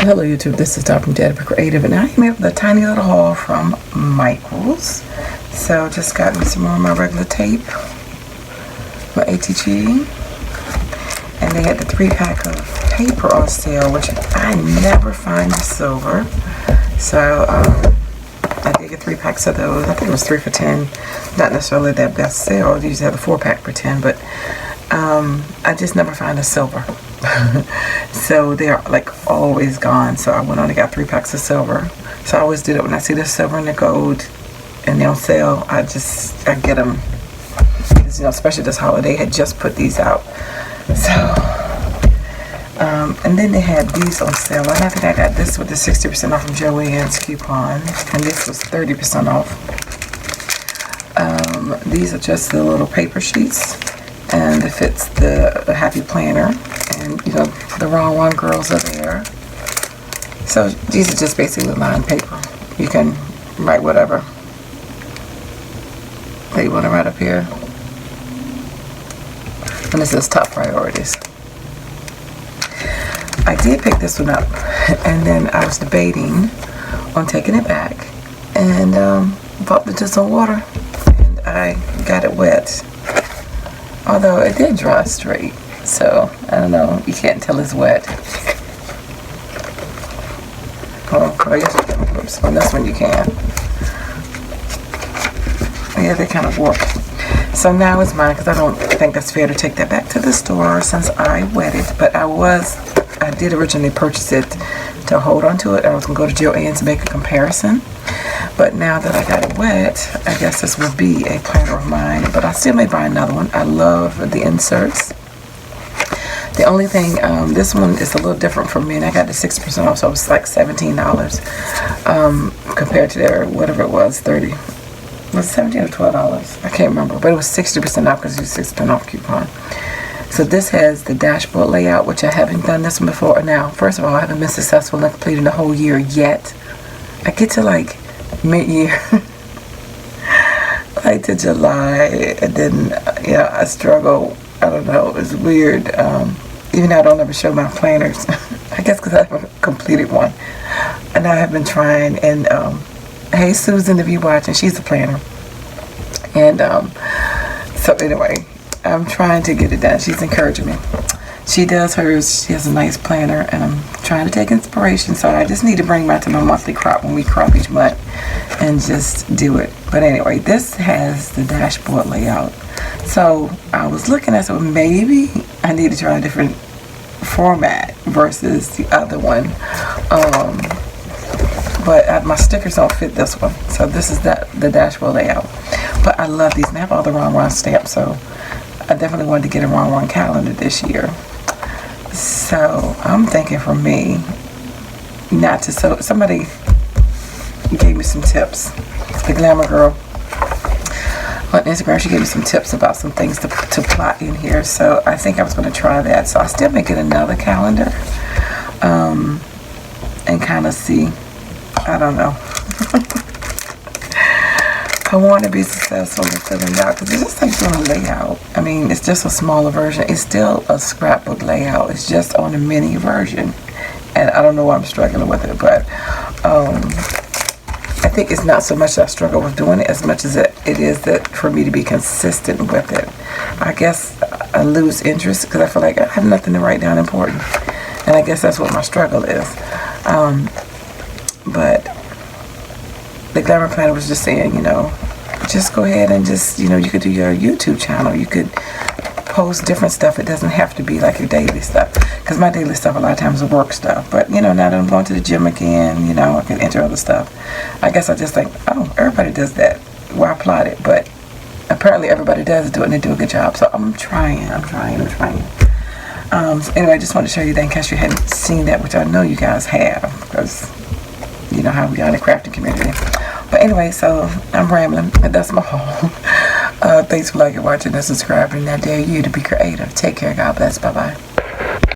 Hello YouTube, this is Dar from DaretoBeCreative, and I am here with a tiny little haul from Michael's. So just got me some more of my regular tape, my ATG, and they had the 3-pack of paper on sale, which I never find the silver. So I did get 3 packs of those. I think it was 3 for $10. Not necessarily that best sale. They usually have a 4-pack for $10, but I just never find the silver. So they're like always gone. So I went on and got 3 packs of silver. So I always do that when I see the silver and the gold and they're on sale. I get them. Because, you know, especially this holiday had just put these out. So and then they had these on sale. And I think I got this with the 60% off from Joann's coupon, and this was 30% off. These are just the little paper sheets, and it fits the Happy Planner, and you know, the Rong Rong girls are there. So these are just basically lined paper. You can write whatever that you want to write up here. And this is top priorities. I did pick this one up, and then I was debating on taking it back, and bumped into some water, and I got it wet. Although it did dry straight, so I don't know. You can't tell it's wet. Oh, I guess you can. Oops, on this one you can. Yeah, they kind of warped. So now it's mine because I don't think that's fair to take that back to the store since I wet it. But I did originally purchase it to hold on to it. I was going to go to Joann's to make a comparison. But now that I got it wet, I guess this will be a planner of mine. But I still may buy another one. I love the inserts. The only thing, this one is a little different for me, and I got the 6% off, so it was like $17 compared to their, whatever it was, 30. Was it $17 or $12? I can't remember, but it was 60% off because it was 6% off coupon. So this has the dashboard layout, which I haven't done this one before. Now, first of all, I haven't been successful in completing the whole year yet. I get to like mid-year, like to July, and then I struggle. I don't know, it's weird. Even though I don't ever show my planners, I guess because I haven't completed one. And I have been trying, and hey Susan, if you're watching, she's a planner. And so anyway, I'm trying to get it done. She's encouraging me. She does hers. She has a nice planner, and I'm trying to take inspiration. So I just need to bring back to my monthly crop when we crop each month and just do it. But anyway, this has the dashboard layout. So I was looking at, so maybe I need to try a different format versus the other one. But my stickers don't fit this one. So this is the dashboard layout. But I love these, and I have all the Rong Rong stamps. So I definitely wanted to get a Rong Rong calendar this year. So I'm thinking for me, not to, so somebody gave me some tips. The Glamour Girl on Instagram, she gave me some tips about some things to plot in here. So I think I was going to try that. So I still may get another calendar and kind of see. I don't know. I want to be successful in filling it out because it's just like doing a layout. I mean, it's just a smaller version. It's still a scrapbook layout. It's just on a mini version. And I don't know why I'm struggling with it, but I think it's not so much that I struggle with doing it as much as it is that for me to be consistent with it. I guess I lose interest because I feel like I have nothing to write down important. And I guess that's what my struggle is. But the Glamour Planner was just saying, just go ahead and just, you could do your YouTube channel. You could post different stuff. It doesn't have to be like your daily stuff. Because my daily stuff a lot of times is work stuff. But, now that I'm going to the gym again, I can enter other stuff. I guess I just think, oh, everybody does that. Why plot it? But apparently everybody does do it and they do a good job. So I'm trying. So anyway, I just wanted to show you that in case you hadn't seen that, which I know you guys have. Because you know how we are in the crafting community. But anyway, so I'm rambling, and that's my haul. Thanks for liking, watching, and subscribing. I dare you to be creative. Take care. God bless. Bye-bye.